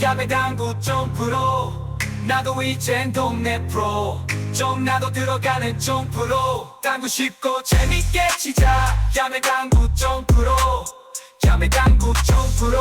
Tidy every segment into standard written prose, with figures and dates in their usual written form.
야매당구 쫑프로 나도 이젠 동네 프로 좀 나도 들어가는 쫑프로 당구 쉽고 재밌게 치자 야매당구 쫑프로 야매당구 쫑프로.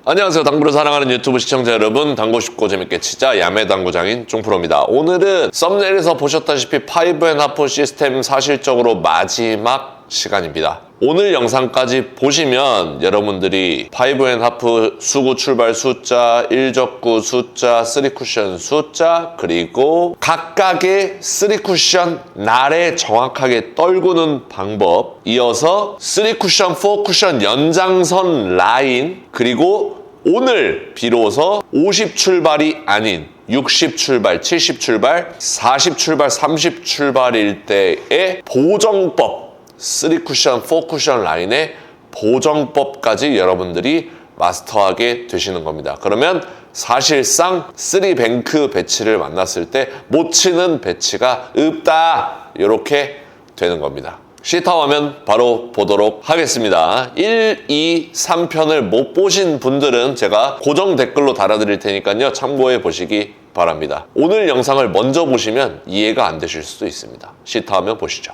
안녕하세요. 당구를 사랑하는 유튜브 시청자 여러분, 당구 쉽고 재밌게 치자 야매당구장인 쫑프로입니다. 오늘은 썸네일에서 보셨다시피 5&하프 시스템 사실적으로 마지막 시간입니다. 오늘 영상까지 보시면 여러분들이 5&하프 수구 출발 숫자, 1적구 숫자, 3쿠션 숫자, 그리고 각각의 3쿠션 날에 정확하게 떨구는 방법, 이어서 3쿠션, 4쿠션 연장선 라인, 그리고 오늘 비로소 50 출발이 아닌 60 출발, 70 출발, 40 출발, 30 출발일 때의 보정법, 3쿠션, 4쿠션 라인의 보정법까지 여러분들이 마스터하게 되시는 겁니다. 그러면 사실상 3뱅크 배치를 만났을 때 못 치는 배치가 없다, 이렇게 되는 겁니다. 시타 화면 바로 보도록 하겠습니다. 1, 2, 3편을 못 보신 분들은 제가 고정 댓글로 달아드릴 테니까요, 참고해 보시기 바랍니다. 오늘 영상을 먼저 보시면 이해가 안 되실 수도 있습니다. 시타 화면 보시죠.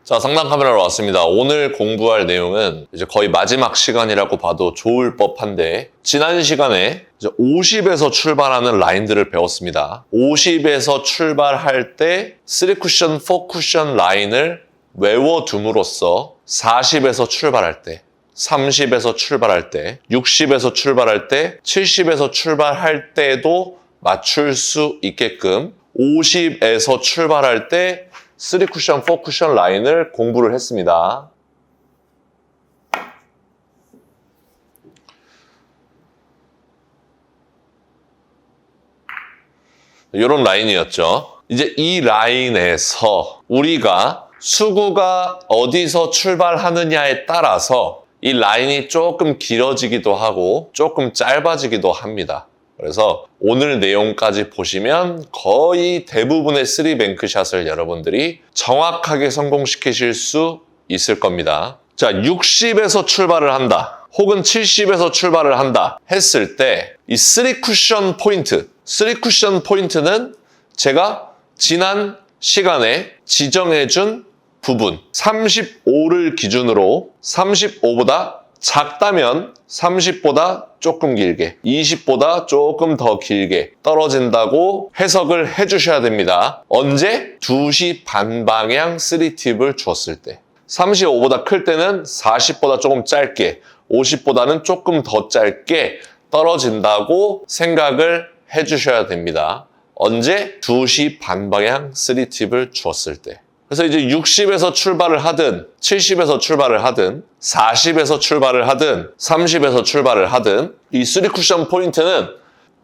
자, 상단 카메라로 왔습니다. 오늘 공부할 내용은 이제 거의 마지막 시간이라고 봐도 좋을 법한데, 지난 시간에 이제 50에서 출발하는 라인들을 배웠습니다. 50에서 출발할 때 3쿠션, 4쿠션 라인을 외워둠으로써 40에서 출발할 때, 30에서 출발할 때, 60에서 출발할 때, 70에서 출발할 때도 맞출 수 있게끔 50에서 출발할 때 3쿠션, 4쿠션 라인을 공부를 했습니다. 이런 라인이었죠. 이제 이 라인에서 우리가 수구가 어디서 출발하느냐에 따라서 이 라인이 조금 길어지기도 하고 조금 짧아지기도 합니다. 그래서 오늘 내용까지 보시면 거의 대부분의 3뱅크 샷을 여러분들이 정확하게 성공시키실 수 있을 겁니다. 자, 60에서 출발을 한다, 혹은 70에서 출발을 한다 했을 때 이 3쿠션 포인트, 3쿠션 포인트는 제가 지난 시간에 지정해준 부분 35를 기준으로 35보다 작다면 30보다 조금 길게, 20보다 조금 더 길게 떨어진다고 해석을 해주셔야 됩니다. 언제? 2시 반 방향 3팁을 주었을 때. 35보다 클 때는 40보다 조금 짧게, 50보다는 조금 더 짧게 떨어진다고 생각을 해주셔야 됩니다. 언제? 2시 반 방향 3팁을 주었을 때. 그래서 이제 60에서 출발을 하든 70에서 출발을 하든 40에서 출발을 하든 30에서 출발을 하든 이 3쿠션 포인트는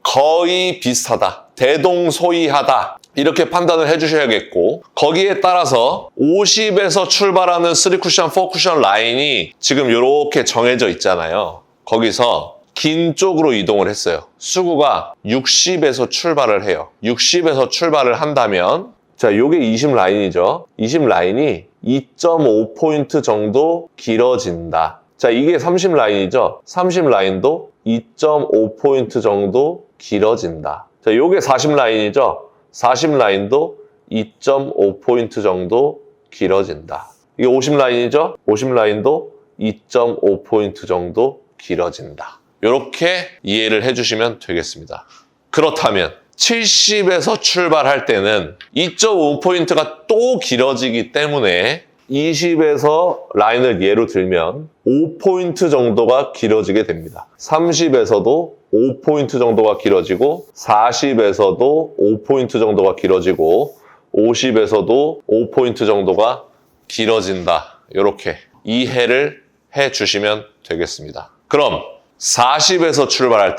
거의 비슷하다, 대동소이하다, 이렇게 판단을 해주셔야겠고, 거기에 따라서 50에서 출발하는 3쿠션, 4쿠션 라인이 지금 이렇게 정해져 있잖아요. 거기서 긴 쪽으로 이동을 했어요. 수구가 60에서 출발을 해요. 60에서 출발을 한다면, 자, 요게 20 라인이죠. 20 라인이 2.5포인트 정도 길어진다. 자, 이게 30 라인이죠. 30 라인도 2.5포인트 정도 길어진다. 자, 요게 40 라인이죠. 40 라인도 2.5포인트 정도 길어진다. 이게 50 라인이죠. 50 라인도 2.5포인트 정도 길어진다. 이렇게 이해를 해주시면 되겠습니다. 그렇다면 70에서 출발할 때는 2.5포인트가 또 길어지기 때문에 20에서 라인을 예로 들면 5포인트 정도가 길어지게 됩니다. 30에서도 5포인트 정도가 길어지고, 40에서도 5포인트 정도가 길어지고, 50에서도 5포인트 정도가 길어진다. 이렇게 이해를 해주시면 되겠습니다. 그럼 40에서 출발할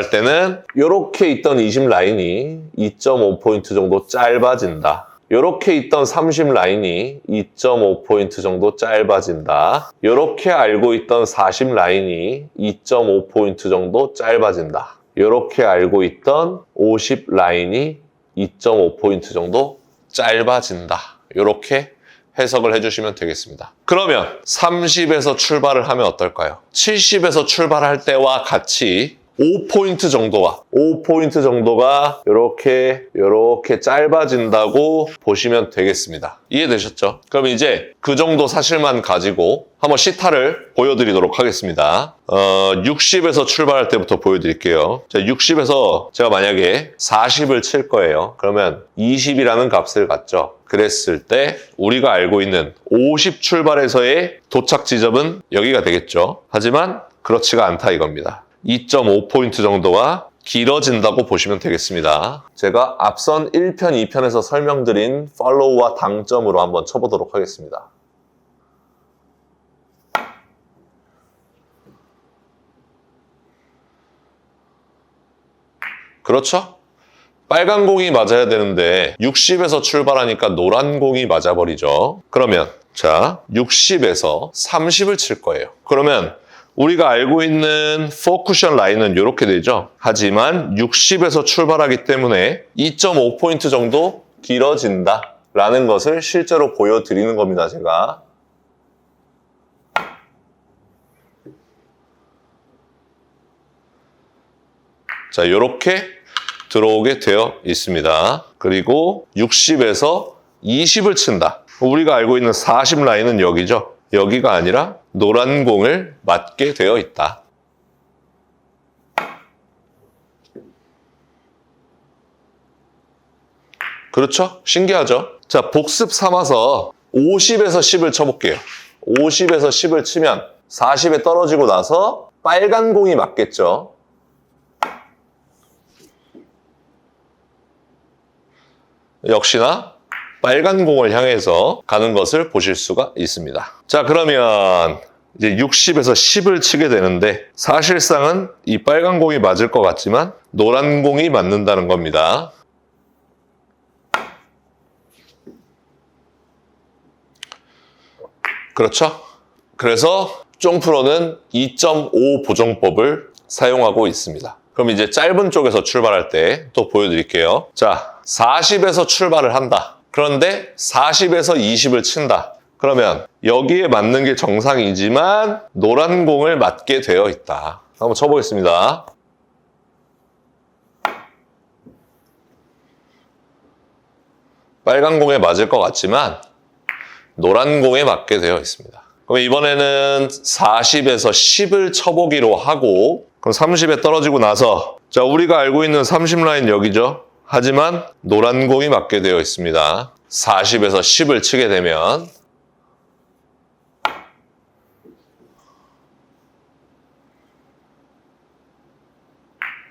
때는 이렇게 있던 20 라인이 2.5포인트 정도 짧아진다. 이렇게 있던 30 라인이 2.5포인트 정도 짧아진다. 이렇게 알고 있던 40 라인이 2.5포인트 정도 짧아진다. 이렇게 알고 있던 50 라인이 2.5포인트 정도 짧아진다. 이렇게 해석을 해주시면 되겠습니다. 그러면 30에서 출발을 하면 어떨까요? 70에서 출발할 때와 같이 5포인트 정도가 이렇게 짧아진다고 보시면 되겠습니다. 이해되셨죠? 그럼 이제 그 정도 사실만 가지고 한번 시타를 보여드리도록 하겠습니다. 60에서 출발할 때부터 보여드릴게요. 자, 60에서 제가 만약에 40을 칠 거예요. 그러면 20이라는 값을 갖죠. 그랬을 때 우리가 알고 있는 50 출발에서의 도착 지점은 여기가 되겠죠. 하지만 그렇지가 않다 이겁니다. 2.5포인트 정도가 길어진다고 보시면 되겠습니다. 제가 앞선 1편, 2편에서 설명드린 팔로우와 당점으로 한번 쳐보도록 하겠습니다. 그렇죠? 빨간 공이 맞아야 되는데 60에서 출발하니까 노란 공이 맞아버리죠. 그러면 자 60에서 30을 칠 거예요. 그러면 우리가 알고 있는 포쿠션 라인은 이렇게 되죠. 하지만 60에서 출발하기 때문에 2.5포인트 정도 길어진다라는 것을 실제로 보여드리는 겁니다, 제가. 자, 이렇게 들어오게 되어 있습니다. 그리고 60에서 20을 친다. 우리가 알고 있는 40 라인은 여기죠. 여기가 아니라 노란 공을 맞게 되어 있다. 그렇죠? 신기하죠? 자, 복습 삼아서 50에서 10을 쳐볼게요. 50에서 10을 치면 40에 떨어지고 나서 빨간 공이 맞겠죠? 역시나 빨간 공을 향해서 가는 것을 보실 수가 있습니다. 자, 그러면 이제 60에서 10을 치게 되는데 사실상은 이 빨간 공이 맞을 것 같지만 노란 공이 맞는다는 겁니다. 그렇죠? 그래서 쫑프로는 2.5 보정법을 사용하고 있습니다. 그럼 이제 짧은 쪽에서 출발할 때 또 보여드릴게요. 자, 40에서 출발을 한다. 그런데 40에서 20을 친다. 그러면 여기에 맞는 게 정상이지만 노란 공을 맞게 되어 있다. 한번 쳐보겠습니다. 빨간 공에 맞을 것 같지만 노란 공에 맞게 되어 있습니다. 그럼 이번에는 40에서 10을 쳐보기로 하고 그럼 30에 떨어지고 나서 자, 우리가 알고 있는 30 라인 여기죠. 하지만 노란 공이 맞게 되어 있습니다. 40에서 10을 치게 되면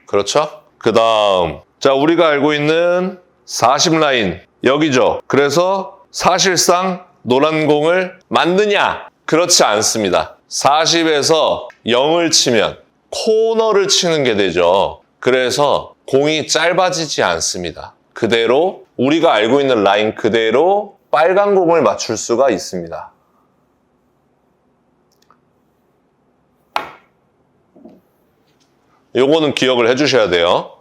그렇죠? 그 다음 자, 우리가 알고 있는 40 라인 여기죠. 그래서 사실상 노란 공을 맞느냐? 그렇지 않습니다. 40에서 0을 치면 코너를 치는 게 되죠. 그래서 공이 짧아지지 않습니다. 그대로 우리가 알고 있는 라인 그대로 빨간 공을 맞출 수가 있습니다. 요거는 기억을 해주셔야 돼요.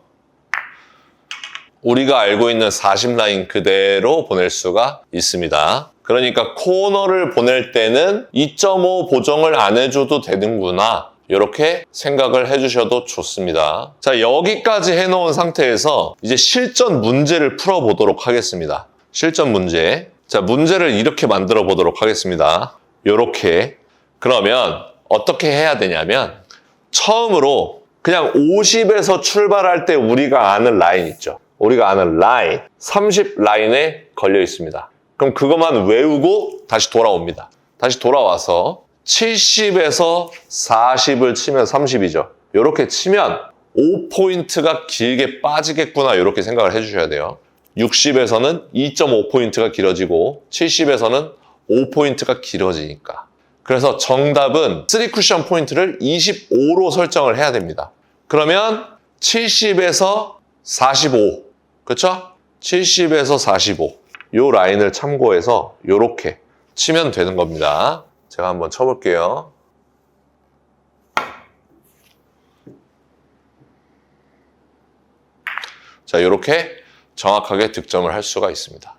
우리가 알고 있는 40 라인 그대로 보낼 수가 있습니다. 그러니까 코너를 보낼 때는 2.5 보정을 안 해줘도 되는구나. 이렇게 생각을 해주셔도 좋습니다. 자, 여기까지 해놓은 상태에서 이제 실전 문제를 풀어보도록 하겠습니다. 실전 문제. 자, 문제를 이렇게 만들어 보도록 하겠습니다. 이렇게. 그러면 어떻게 해야 되냐면 처음으로 그냥 50에서 출발할 때 우리가 아는 라인 있죠. 우리가 아는 라인, 30 라인에 걸려 있습니다. 그럼 그것만 외우고 다시 돌아옵니다. 다시 돌아와서 70에서 40을 치면 30이죠. 이렇게 치면 5포인트가 길게 빠지겠구나 이렇게 생각을 해주셔야 돼요. 60에서는 2.5포인트가 길어지고 70에서는 5포인트가 길어지니까. 그래서 정답은 3쿠션 포인트를 25로 설정을 해야 됩니다. 그러면 70에서 45, 그렇죠? 70에서 45, 요 라인을 참고해서 이렇게 치면 되는 겁니다. 제가 한번 쳐볼게요. 자, 이렇게 정확하게 득점을 할 수가 있습니다.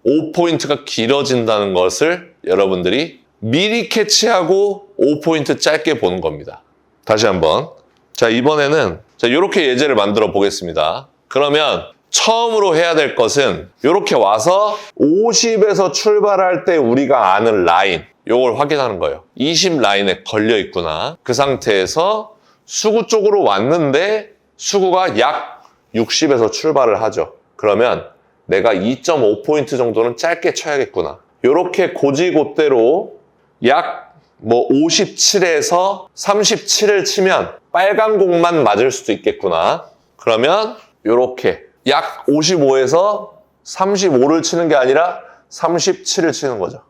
5포인트가 길어진다는 것을 여러분들이 미리 캐치하고 5포인트 짧게 보는 겁니다. 다시 한번. 자, 이번에는 이렇게 예제를 만들어 보겠습니다. 그러면 처음으로 해야 될 것은 이렇게 와서 50에서 출발할 때 우리가 아는 라인, 이걸 확인하는 거예요. 20 라인에 걸려 있구나. 그 상태에서 수구 쪽으로 왔는데 수구가 약 60에서 출발을 하죠. 그러면 내가 2.5포인트 정도는 짧게 쳐야겠구나. 이렇게 고지고대로 약 57에서 37을 치면 빨간 공만 맞을 수도 있겠구나. 그러면 이렇게 약 55에서 35를 치는 게 아니라 37을 치는 거죠.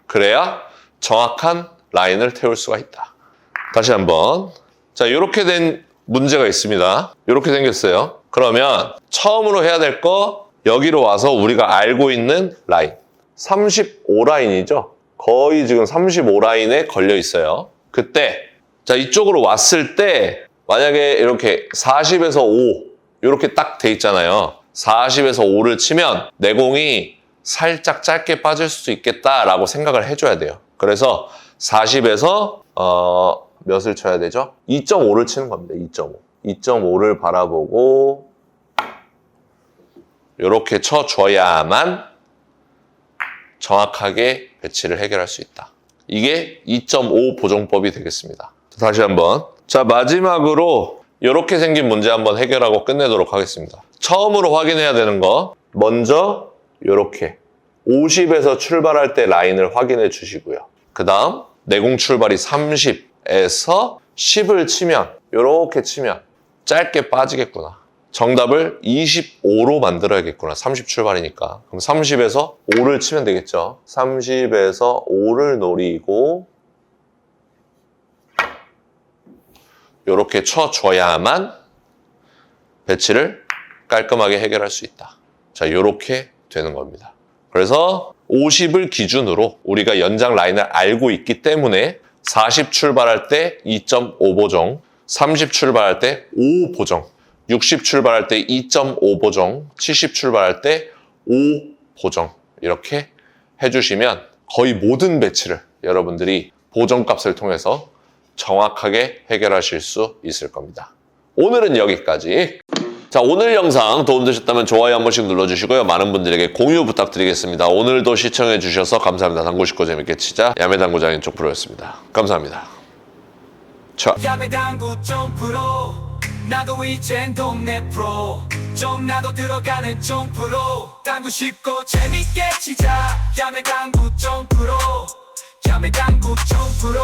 그래야 정확한 라인을 태울 수가 있다. 다시 한번. 자, 이렇게 된 문제가 있습니다. 이렇게 생겼어요. 그러면 처음으로 해야 될 거 여기로 와서 우리가 알고 있는 라인. 35라인이죠. 거의 지금 35라인에 걸려 있어요. 그때 자, 이쪽으로 왔을 때 만약에 이렇게 40에서 5 이렇게 딱 돼 있잖아요. 40에서 5를 치면 내 공이 살짝 짧게 빠질 수도 있겠다라고 생각을 해줘야 돼요. 그래서 40에서 몇을 쳐야 되죠? 2.5를 치는 겁니다. 2.5. 2.5를 바라보고 이렇게 쳐줘야만 정확하게 배치를 해결할 수 있다. 이게 2.5 보정법이 되겠습니다. 다시 한번. 자, 마지막으로 이렇게 생긴 문제 한번 해결하고 끝내도록 하겠습니다. 처음으로 확인해야 되는 거 먼저 이렇게 50에서 출발할 때 라인을 확인해 주시고요. 그 다음 내공 출발이 30에서 10을 치면 이렇게 치면 짧게 빠지겠구나. 정답을 25로 만들어야겠구나. 30 출발이니까. 그럼 30에서 5를 치면 되겠죠. 30에서 5를 노리고 이렇게 쳐줘야만 배치를 깔끔하게 해결할 수 있다. 자, 이렇게 되는 겁니다. 그래서 50을 기준으로 우리가 연장 라인을 알고 있기 때문에 40 출발할 때 2.5 보정, 30 출발할 때 5 보정, 60 출발할 때 2.5 보정, 70 출발할 때 5 보정 이렇게 해주시면 거의 모든 배치를 여러분들이 보정값을 통해서 정확하게 해결하실 수 있을 겁니다. 오늘은 여기까지. 자, 오늘 영상 도움되셨다면 좋아요 한 번씩 눌러주시고요. 많은 분들에게 공유 부탁드리겠습니다. 오늘도 시청해주셔서 감사합니다. 당구 쉽고 재밌게 치자 야매당구장인 쪽프로였습니다. 감사합니다. 자. 야매당구 쪽프로 나도 이젠 동네 프로 좀 나도 들어가는 쪽프로 당구 쉽고 재밌게 치자 야매당구 쪽프로 야매당구 쪽프로